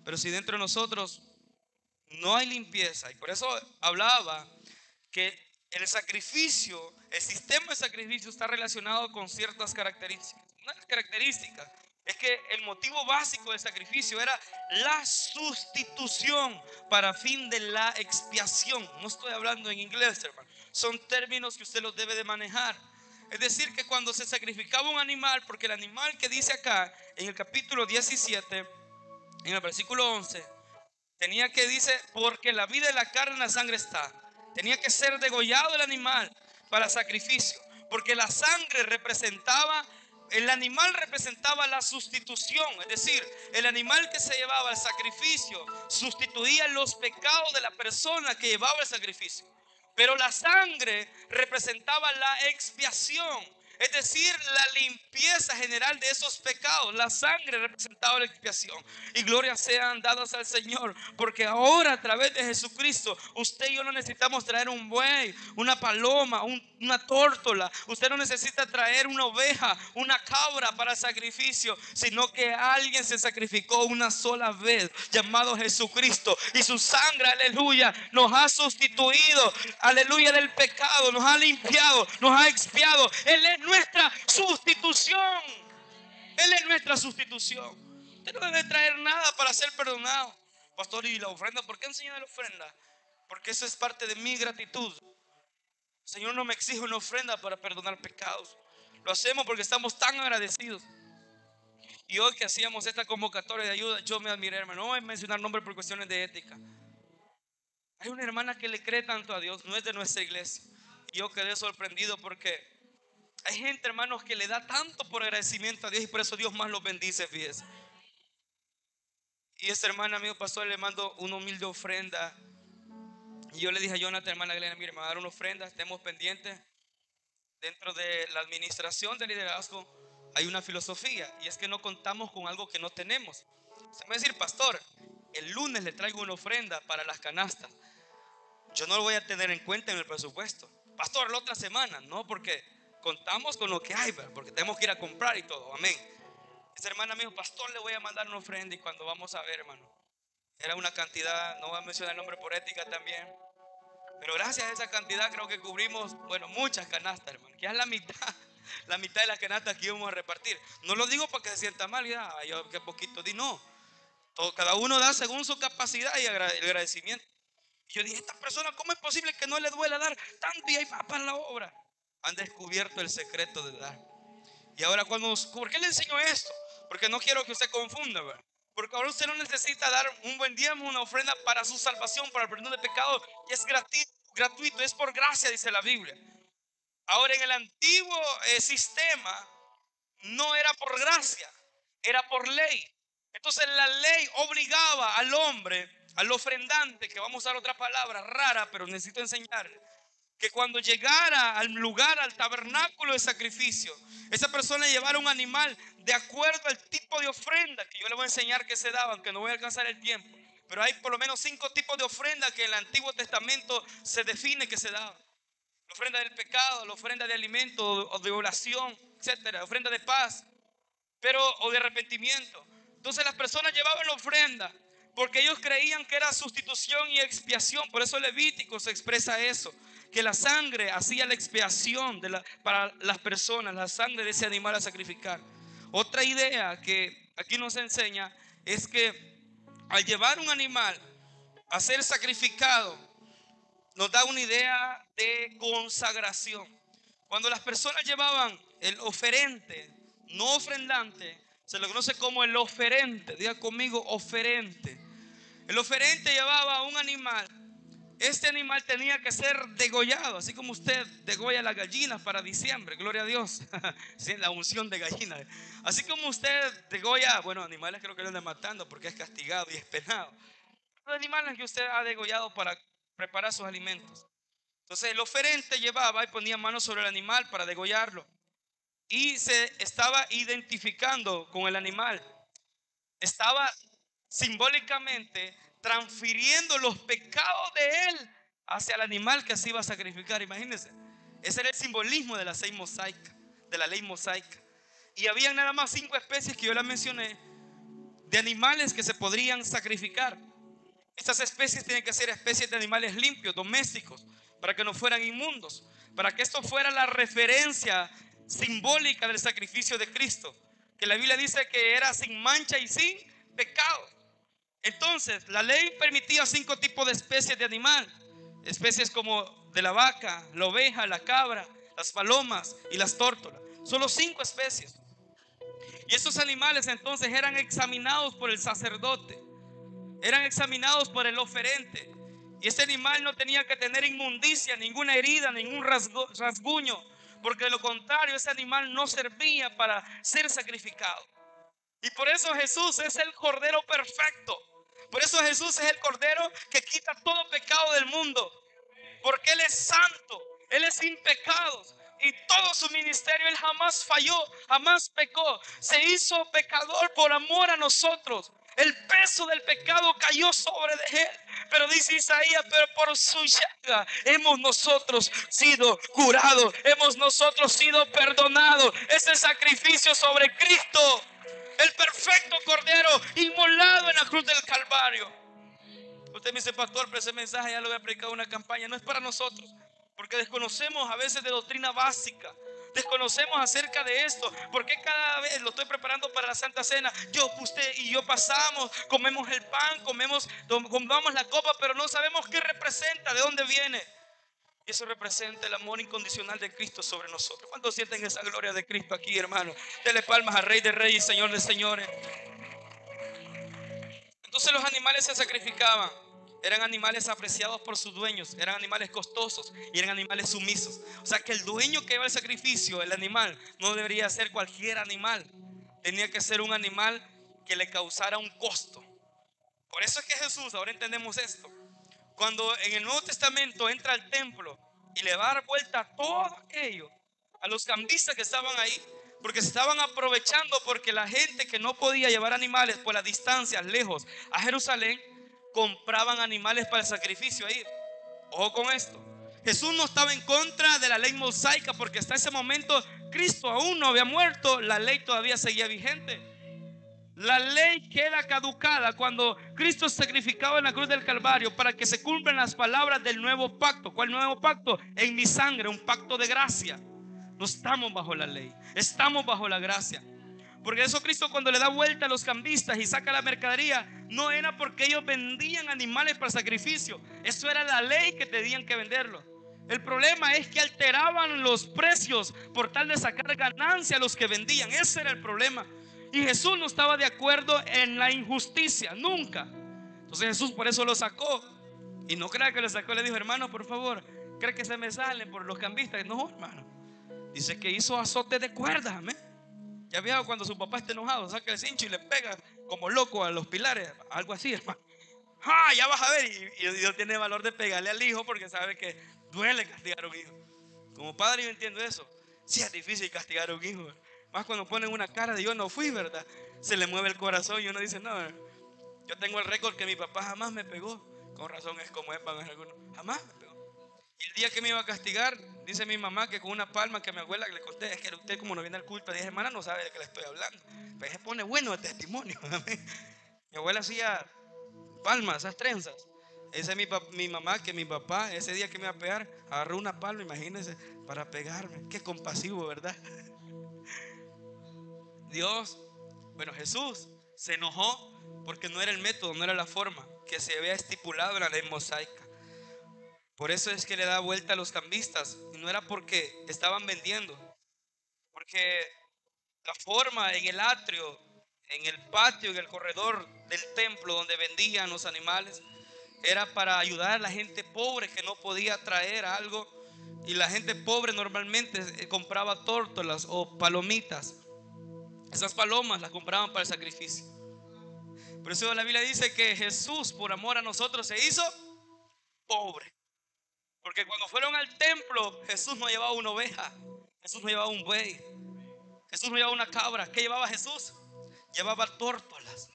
Speaker 1: pero si dentro de nosotros no hay limpieza, y por eso hablaba que el sacrificio, el sistema de sacrificio está relacionado con ciertas características. Una de las características es que el motivo básico del sacrificio era la sustitución para fin de la expiación. No estoy hablando en inglés, hermano. Son términos que usted los debe de manejar. Es decir, que cuando se sacrificaba un animal, porque el animal que dice acá en el capítulo 17, en el versículo 11, tenía que, dice, porque la vida de la carne en la sangre está. Tenía que ser degollado el animal para sacrificio. Porque la sangre representaba, el animal representaba la sustitución. Es decir, el animal que se llevaba al sacrificio sustituía los pecados de la persona que llevaba el sacrificio. Pero la sangre representaba la expiación. Es decir, la limpieza general de esos pecados. La sangre representaba la expiación. Y glorias sean dadas al Señor. Porque ahora a través de Jesucristo, usted y yo no necesitamos traer un buey, una paloma, una tórtola. Usted no necesita traer una oveja, una cabra para sacrificio. Sino que alguien se sacrificó una sola vez, llamado Jesucristo. Y su sangre, aleluya, nos ha sustituido, aleluya, del pecado. Nos ha limpiado, nos ha expiado. Él es nuestra sustitución. Él es nuestra sustitución. Usted no debe traer nada para ser perdonado. Pastor, ¿y la ofrenda? ¿Por qué enseña la ofrenda? Porque eso es parte de mi gratitud. El Señor no me exige una ofrenda para perdonar pecados. Lo hacemos porque estamos tan agradecidos. Y hoy que hacíamos esta convocatoria de ayuda, yo me admiré, hermano. No voy a mencionar nombres por cuestiones de ética. Hay una hermana que le cree tanto a Dios, no es de nuestra iglesia. Y yo quedé sorprendido porque hay gente, hermanos, que le da tanto por agradecimiento a Dios y por eso Dios más los bendice, fíjese. Y esta hermana, amigo pastor, le mando una humilde ofrenda. Y yo le dije a Jonathan, hermana Glenna, mire, me va a dar una ofrenda, estemos pendientes. Dentro de la administración del liderazgo hay una filosofía y es que no contamos con algo que no tenemos. Se me va a decir, pastor, el lunes le traigo una ofrenda para las canastas. Yo no lo voy a tener en cuenta en el presupuesto. Pastor, la otra semana, no, porque contamos con lo que hay, porque tenemos que ir a comprar y todo, amén. Esa hermana me dijo, pastor, le voy a mandar una ofrenda y cuando vamos a ver, hermano, era una cantidad, no voy a mencionar el nombre por ética también, pero gracias a esa cantidad creo que cubrimos, bueno, muchas canastas, hermano, que es la mitad de las canastas que íbamos a repartir. No lo digo para que se sienta mal, ya, yo que poquito di, no. Cada uno da según su capacidad y el agradecimiento. Y yo dije, esta persona, ¿cómo es posible que no le duela dar tanto y hay para la obra? Han descubierto el secreto de dar. Y ahora ¿por qué le enseño esto? Porque no quiero que usted confunda, ¿verdad? Porque ahora usted no necesita dar un buen diezmo, una ofrenda para su salvación, para el perdón de pecados. Y es gratuito, es por gracia, dice la Biblia. Ahora en el antiguo sistema no era por gracia, era por ley. Entonces la ley obligaba al hombre, al ofrendante, que vamos a usar otra palabra rara, pero necesito enseñarle, que cuando llegara al lugar, al tabernáculo de sacrificio, esa persona llevara un animal de acuerdo al tipo de ofrenda que yo le voy a enseñar que se daban, que no voy a alcanzar el tiempo. Pero hay por lo menos 5 tipos de ofrenda que en el Antiguo Testamento se define que se daban. La ofrenda del pecado, la ofrenda de alimento o de oración, etcétera, ofrenda de paz, pero o de arrepentimiento. Entonces las personas llevaban la ofrenda porque ellos creían que era sustitución y expiación. Por eso Levítico se expresa eso, que la sangre hacía la expiación para las personas, la sangre de ese animal a sacrificar. Otra idea que aquí nos enseña es que al llevar un animal a ser sacrificado, nos da una idea de consagración. Cuando las personas llevaban el oferente, no ofrendante, se lo conoce como el oferente. Diga conmigo, oferente. El oferente llevaba un animal. Este animal tenía que ser degollado, así como usted degolla las gallinas para diciembre, gloria a Dios. La unción de gallinas. Así como usted degolla, bueno, animales creo que lo andan matando porque es castigado y es penado. Los animales que usted ha degollado para preparar sus alimentos. Entonces el oferente llevaba y ponía manos sobre el animal para degollarlo. Y se estaba identificando con el animal. Estaba simbólicamente transfiriendo los pecados de él hacia el animal que se iba a sacrificar. Imagínense, ese era el simbolismo de la ley mosaica, de la ley mosaica. Y había nada más 5 especies que yo les mencioné de animales que se podrían sacrificar. Estas especies tienen que ser especies de animales limpios, domésticos, para que no fueran inmundos, para que esto fuera la referencia simbólica del sacrificio de Cristo, que la Biblia dice que era sin mancha y sin pecado. Entonces, la ley permitía 5 tipos de especies de animal, especies como de la vaca, la oveja, la cabra, las palomas y las tórtolas. Solo 5 especies. Y estos animales entonces eran examinados por el sacerdote. Eran examinados por el oferente. Y ese animal no tenía que tener inmundicia, ninguna herida, ningún rasguño, porque de lo contrario ese animal no servía para ser sacrificado. Y por eso Jesús es el cordero perfecto. Por eso Jesús es el cordero que quita todo pecado del mundo, porque Él es santo, Él es sin pecados. Y todo su ministerio, Él jamás falló, jamás pecó. Se hizo pecador por amor a nosotros. El peso del pecado cayó sobre de Él. Pero dice Isaías, pero por su llaga hemos nosotros sido curados, hemos nosotros sido perdonados. Ese sacrificio sobre Cristo, el perfecto cordero inmolado en la cruz del Calvario. Usted me dice, pastor, pero ese mensaje ya lo había predicado en una campaña. No es para nosotros, porque desconocemos a veces de doctrina básica. Desconocemos acerca de esto. Porque cada vez lo estoy preparando para la Santa Cena. Usted y yo pasamos, comemos el pan, comemos la copa, pero no sabemos qué representa, de dónde viene. Y eso representa el amor incondicional de Cristo sobre nosotros. ¿Cuántos sienten esa gloria de Cristo aquí, hermano? Dele palmas al Rey de Reyes y Señor de Señores. Entonces los animales se sacrificaban. Eran animales apreciados por sus dueños, eran animales costosos y eran animales sumisos. O sea que el dueño que iba al sacrificio, el animal, no debería ser cualquier animal. Tenía que ser un animal que le causara un costo. Por eso es que Jesús, ahora entendemos esto, cuando en el Nuevo Testamento entra al templo y le va a dar vuelta a todo aquello, a los cambistas que estaban ahí, porque se estaban aprovechando, porque la gente que no podía llevar animales por las distancias lejos a Jerusalén, compraban animales para el sacrificio ahí. Ojo con esto. Jesús no estaba en contra de la ley mosaica, porque hasta ese momento Cristo aún no había muerto, la ley todavía seguía vigente. La ley queda caducada cuando Cristo es sacrificado en la cruz del Calvario para que se cumplan las palabras del nuevo pacto. ¿Cuál nuevo pacto? En mi sangre, un pacto de gracia. No estamos bajo la ley, estamos bajo la gracia. Porque eso Cristo, cuando le da vuelta a los cambistas y saca la mercadería, no era porque ellos vendían animales para sacrificio. Eso era la ley que tenían que venderlo. El problema es que alteraban los precios por tal de sacar ganancia a los que vendían. Ese era el problema. Y Jesús no estaba de acuerdo en la injusticia, nunca. Entonces Jesús por eso lo sacó. Y no crea que lo sacó, le dijo, hermano, por favor, ¿cree que se me salen por los cambistas? No, hermano. Dice que hizo azote de cuerdas, amén. Ya vieron cuando su papá está enojado, saca el cincho y le pega como loco a los pilares, algo así, hermano. Ya vas a ver. Y Dios tiene valor de pegarle al hijo porque sabe que duele castigar a un hijo. Como padre yo entiendo eso. Sí, es difícil castigar a un hijo. Más cuando ponen una cara de yo no fui, ¿verdad? Se le mueve el corazón y uno dice, no, yo tengo el récord que mi papá jamás me pegó. Con razón es como es para algunos. Jamás me pegó. Y el día que me iba a castigar, dice mi mamá que con una palma que a mi abuela que le conté, es que usted como no viene al culto, le dije, hermana, no sabe de qué le estoy hablando. Pues se pone bueno el testimonio. Mi abuela hacía palmas, esas trenzas. Ese es mi mamá, que mi papá, ese día que me iba a pegar, agarró una palma, imagínense, para pegarme. Qué compasivo, ¿verdad? Dios, bueno, Jesús se enojó porque no era el método, no era la forma que se había estipulado en la ley mosaica. Por eso es que le da vuelta a los cambistas. Y no era porque estaban vendiendo, porque la forma en el atrio, en el patio, en el corredor del templo donde vendían los animales, era para ayudar a la gente pobre que no podía traer algo. Y la gente pobre normalmente compraba tórtolas o palomitas. Esas palomas las compraban para el sacrificio. Por eso la Biblia dice que Jesús, por amor a nosotros, se hizo pobre. Porque cuando fueron al templo, Jesús no llevaba una oveja, Jesús no llevaba un buey, Jesús no llevaba una cabra. ¿Qué llevaba Jesús? Llevaba tórtolas.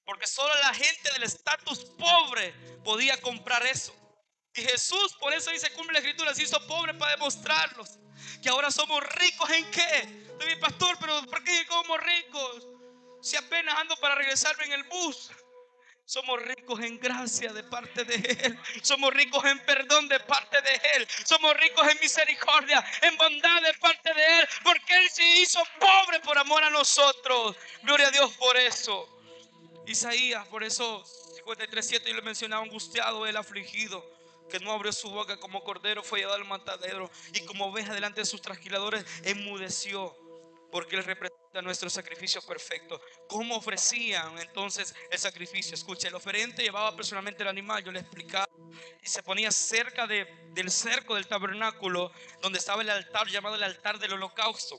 Speaker 1: Porque solo la gente del estatus pobre podía comprar eso. Y Jesús, por eso dice, cumple la escritura, se hizo pobre para demostrarlos que ahora somos ricos. ¿En qué? Estoy bien, pastor, pero ¿por qué somos ricos? Si apenas ando para regresarme en el bus. Somos ricos en gracia de parte de Él. Somos ricos en perdón de parte de Él. Somos ricos en misericordia, en bondad de parte de Él. Porque Él se hizo pobre por amor a nosotros. Gloria a Dios por eso. Isaías, por eso 53:7 yo le mencionaba, angustiado, Él afligido, que no abrió su boca, como cordero fue llevado al matadero, y como oveja delante de sus trasquiladores enmudeció. Porque Él representa nuestro sacrificio perfecto. ¿Cómo ofrecían entonces el sacrificio? Escucha, el oferente llevaba personalmente el animal, yo le explicaba, y se ponía cerca del cerco del tabernáculo, donde estaba el altar llamado el altar del holocausto.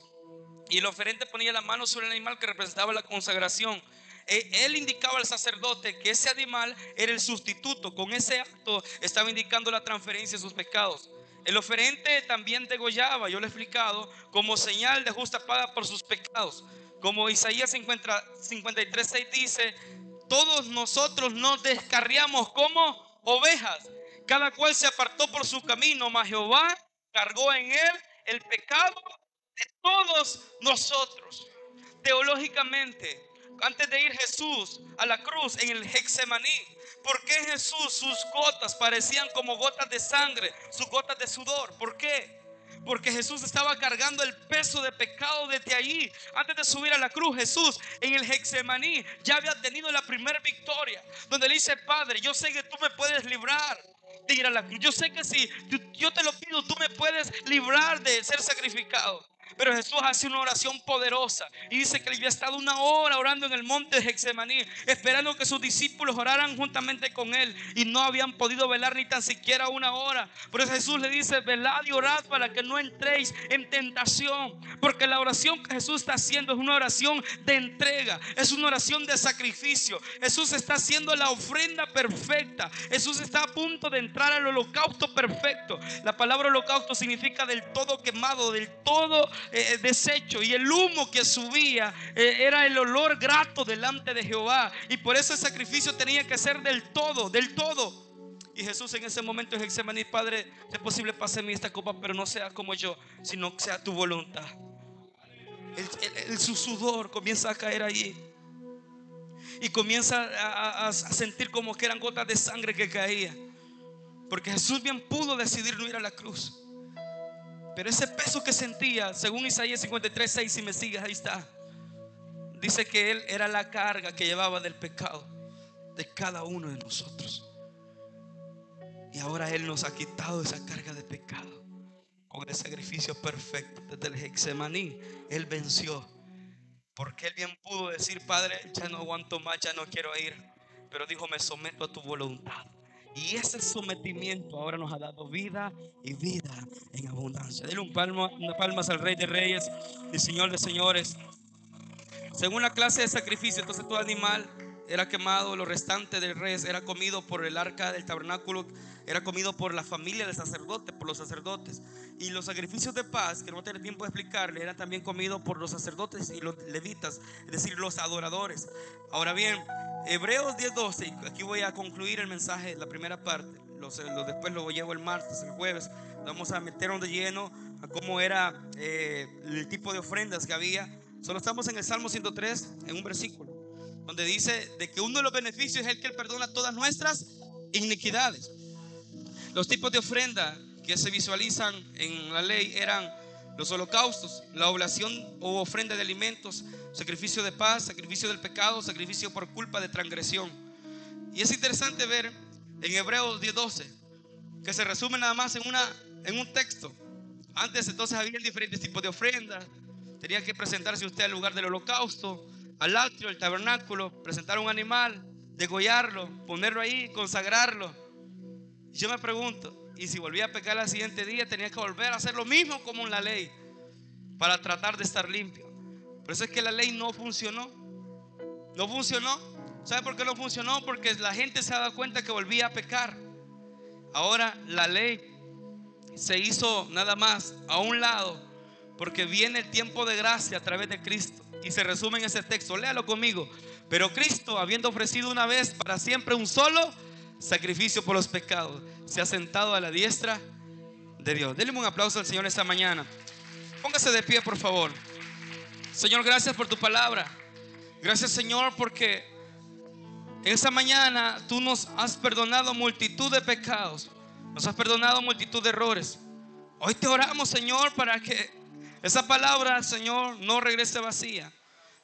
Speaker 1: Y el oferente ponía la mano sobre el animal que representaba la consagración. Él indicaba al sacerdote que ese animal era el sustituto. Con ese acto estaba indicando la transferencia de sus pecados. El oferente también degollaba, yo lo he explicado, como señal de justa paga por sus pecados. Como Isaías 53:6 dice, todos nosotros nos descarriamos como ovejas, cada cual se apartó por su camino, mas Jehová cargó en él el pecado de todos nosotros. Teológicamente, antes de ir Jesús a la cruz en el Getsemaní, ¿por qué Jesús, sus gotas parecían como gotas de sangre, sus gotas de sudor? ¿Por qué? Porque Jesús estaba cargando el peso de pecado desde allí. Antes de subir a la cruz, Jesús en el Getsemaní ya había tenido la primera victoria, donde le dice, Padre, yo sé que tú me puedes librar de ir a la cruz. Yo sé que si yo te lo pido, tú me puedes librar de ser sacrificado. Pero Jesús hace una oración poderosa y dice que él había estado una hora orando en el monte de Getsemaní, esperando que sus discípulos oraran juntamente con él, y no habían podido velar ni tan siquiera una hora. Por eso Jesús le dice, velad y orad para que no entréis en tentación. Porque la oración que Jesús está haciendo es una oración de entrega, es una oración de sacrificio. Jesús está haciendo la ofrenda perfecta. Jesús está a punto de entrar al holocausto perfecto. La palabra holocausto significa del todo quemado, del todo deshecho, y el humo que subía era el olor grato delante de Jehová, y por eso el sacrificio tenía que ser del todo, del todo. Y Jesús en ese momento en Getsemaní, Padre, si es posible, pásame esta copa, pero no sea como yo, sino que sea tu voluntad. Su sudor comienza a caer allí, y comienza a sentir como que eran gotas de sangre que caían, porque Jesús bien pudo decidir no ir a la cruz. Pero ese peso que sentía, según Isaías 53:6, si me sigues, ahí está, dice que Él era la carga que llevaba del pecado de cada uno de nosotros. Y ahora Él nos ha quitado esa carga de pecado con el sacrificio perfecto. Desde el Getsemaní Él venció, porque Él bien pudo decir, Padre, ya no aguanto más, ya no quiero ir. Pero dijo, me someto a tu voluntad. Y ese sometimiento ahora nos ha dado vida, y vida en abundancia. Denle una palmas al Rey de Reyes y Señor de Señores. Según la clase de sacrificio, entonces todo animal era quemado, lo restante del res era comido por el arca del tabernáculo, era comido por la familia del sacerdote, por los sacerdotes. Y los sacrificios de paz, que no tengo tiempo de explicarle, eran también comidos por los sacerdotes y los levitas, es decir, los adoradores. Ahora bien, Hebreos 10:12, aquí voy a concluir el mensaje, la primera parte. después lo llevo el martes, el jueves. Vamos a meternos de lleno a cómo era el tipo de ofrendas que había. Solo estamos en el Salmo 103, en un versículo, donde dice de que uno de los beneficios es el que Él perdona todas nuestras iniquidades. Los tipos de ofrenda que se visualizan en la ley eran los holocaustos, la oblación o ofrenda de alimentos, sacrificio de paz, sacrificio del pecado, sacrificio por culpa de transgresión. Y es interesante ver en Hebreos 10:12 que se resume nada más en un texto. Antes entonces había diferentes tipos de ofrendas. Tenía que presentarse usted al lugar del holocausto, al atrio, al tabernáculo, presentar un animal, degollarlo, ponerlo ahí, consagrarlo. Y yo me pregunto, y si volvía a pecar al siguiente día, tenía que volver a hacer lo mismo como en la ley para tratar de estar limpio. Por eso es que la ley no funcionó. No funcionó. ¿Sabe por qué no funcionó? Porque la gente se ha dado cuenta que volvía a pecar. Ahora la ley se hizo nada más a un lado, porque viene el tiempo de gracia a través de Cristo. Y se resume en ese texto, léalo conmigo. Pero Cristo, habiendo ofrecido una vez para siempre un solo sacrificio por los pecados, se ha sentado a la diestra de Dios. Denle un aplauso al Señor esta mañana. Póngase de pie, por favor. Señor, gracias por tu palabra. Gracias, Señor, porque esta mañana tú nos has perdonado multitud de pecados, nos has perdonado multitud de errores. Hoy te oramos, Señor, para que esa palabra, Señor, no regrese vacía,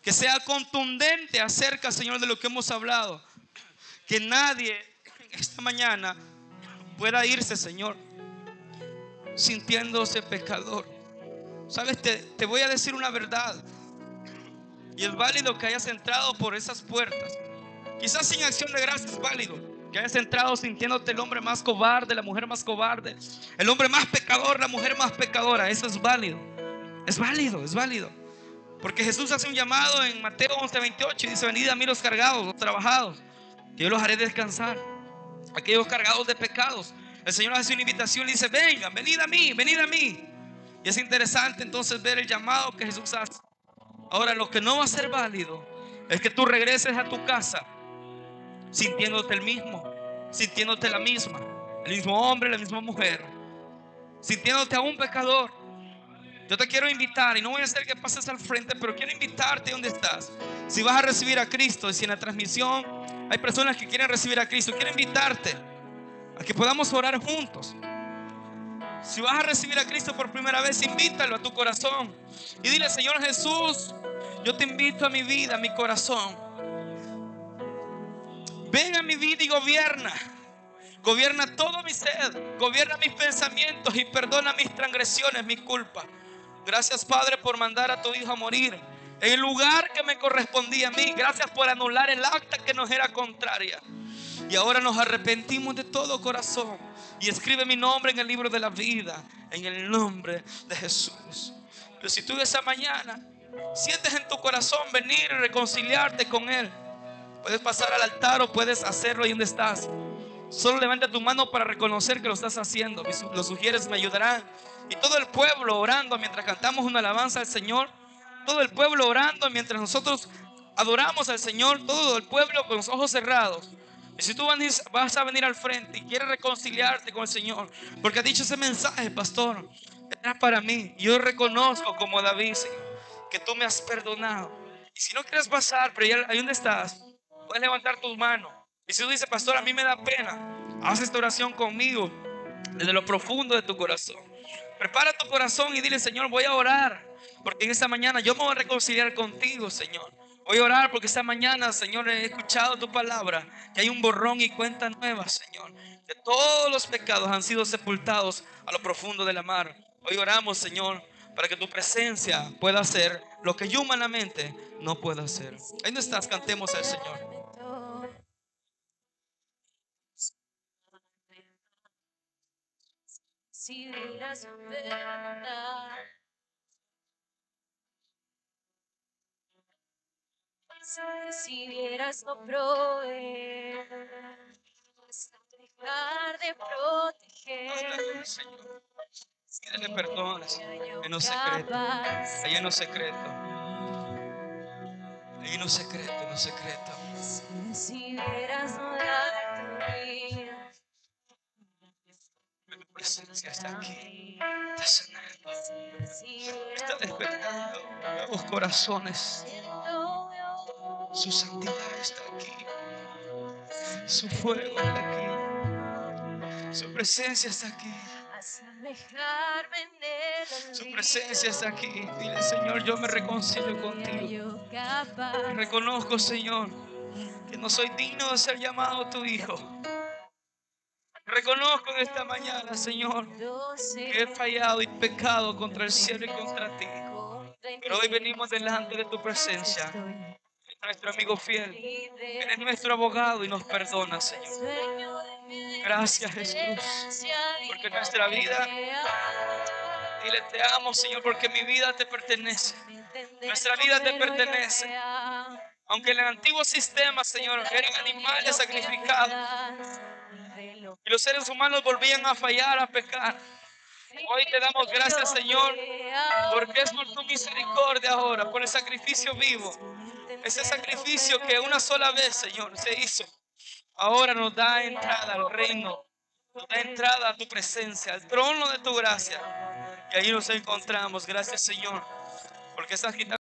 Speaker 1: que sea contundente acerca, Señor, de lo que hemos hablado. Que nadie esta mañana pueda irse, Señor, sintiéndose pecador. Sabes, te voy a decir una verdad, y es válido que hayas entrado por esas puertas. Quizás sin acción de gracias es válido que hayas entrado sintiéndote el hombre más cobarde, la mujer más cobarde, el hombre más pecador, la mujer más pecadora. Eso es válido. Es válido, es válido. Porque Jesús hace un llamado en Mateo 11:28 y dice: venid a mí los cargados, los trabajados, que yo los haré descansar. Aquellos cargados de pecados, el Señor hace una invitación y dice: vengan, venid a mí, venid a mí. Y es interesante entonces ver el llamado que Jesús hace. Ahora, lo que no va a ser válido es que tú regreses a tu casa sintiéndote el mismo, sintiéndote la misma, el mismo hombre, la misma mujer, sintiéndote a un pecador. Yo te quiero invitar, y no voy a hacer que pases al frente, pero quiero invitarte donde estás. Si vas a recibir a Cristo, y si en la transmisión hay personas que quieren recibir a Cristo, quiero invitarte a que podamos orar juntos. Si vas a recibir a Cristo por primera vez, invítalo a tu corazón y dile: Señor Jesús, yo te invito a mi vida, a mi corazón. Ven a mi vida y gobierna. Gobierna todo mi ser, gobierna mis pensamientos y perdona mis transgresiones, mis culpas. Gracias, Padre, por mandar a tu Hijo a morir en el lugar que me correspondía a mí. Gracias por anular el acta que nos era contraria. Y ahora nos arrepentimos de todo corazón y escribe mi nombre en el libro de la vida, en el nombre de Jesús. Pero si tú esa mañana sientes en tu corazón venir y reconciliarte con Él, puedes pasar al altar o puedes hacerlo ahí donde estás. Solo levanta tu mano para reconocer que lo estás haciendo. Los sugieres me ayudarán. Y todo el pueblo orando mientras cantamos una alabanza al Señor. Todo el pueblo orando mientras nosotros adoramos al Señor. Todo el pueblo con los ojos cerrados. Y si tú vas a venir al frente y quieres reconciliarte con el Señor, porque ha dicho ese mensaje, pastor, era para mí. Yo reconozco como David, Señor, que tú me has perdonado. Y si no quieres pasar, pero ya ahí donde estás, puedes levantar tus manos. Y si tú dices: pastor, a mí me da pena, haz esta oración conmigo desde lo profundo de tu corazón. Prepara tu corazón y dile: Señor, voy a orar, porque en esta mañana yo me voy a reconciliar contigo, Señor. Voy a orar porque esta mañana, Señor, he escuchado tu palabra, que hay un borrón y cuenta nueva, Señor, que todos los pecados han sido sepultados a lo profundo de la mar. Hoy oramos, Señor, para que tu presencia pueda hacer lo que yo humanamente no puedo hacer. Ahí no estás, cantemos al Señor. Si vieras verdad, si vieras no proveer, dejar de proteger. Pídele perdón en lo secreto. Ahí en lo secreto. Ahí en lo secreto, en lo secreto. Si vieras no dar tu vida, presencia está aquí. Está sanando. Está despertando nuevos corazones. Su santidad está aquí. Su fuego está aquí. Su presencia está aquí. Su presencia está aquí. Dile, Señor, yo me reconcilio contigo. Reconozco, Señor, que no soy digno de ser llamado tu hijo. Reconozco en esta mañana, Señor, que he fallado y pecado contra el cielo y contra ti. Pero hoy venimos delante de tu presencia. Nuestro amigo fiel, eres nuestro abogado y nos perdona, Señor. Gracias, Jesús, porque nuestra vida, dile, te amo, Señor, porque mi vida te pertenece. Nuestra vida te pertenece. Aunque en el antiguo sistema, Señor, eran animales sacrificados y los seres humanos volvían a fallar, a pecar, hoy te damos gracias, Señor, porque es por tu misericordia ahora, por el sacrificio vivo. Ese sacrificio que una sola vez, Señor, se hizo, ahora nos da entrada al reino, nos da entrada a tu presencia, al trono de tu gracia. Y ahí nos encontramos. Gracias, Señor, porque estás quitando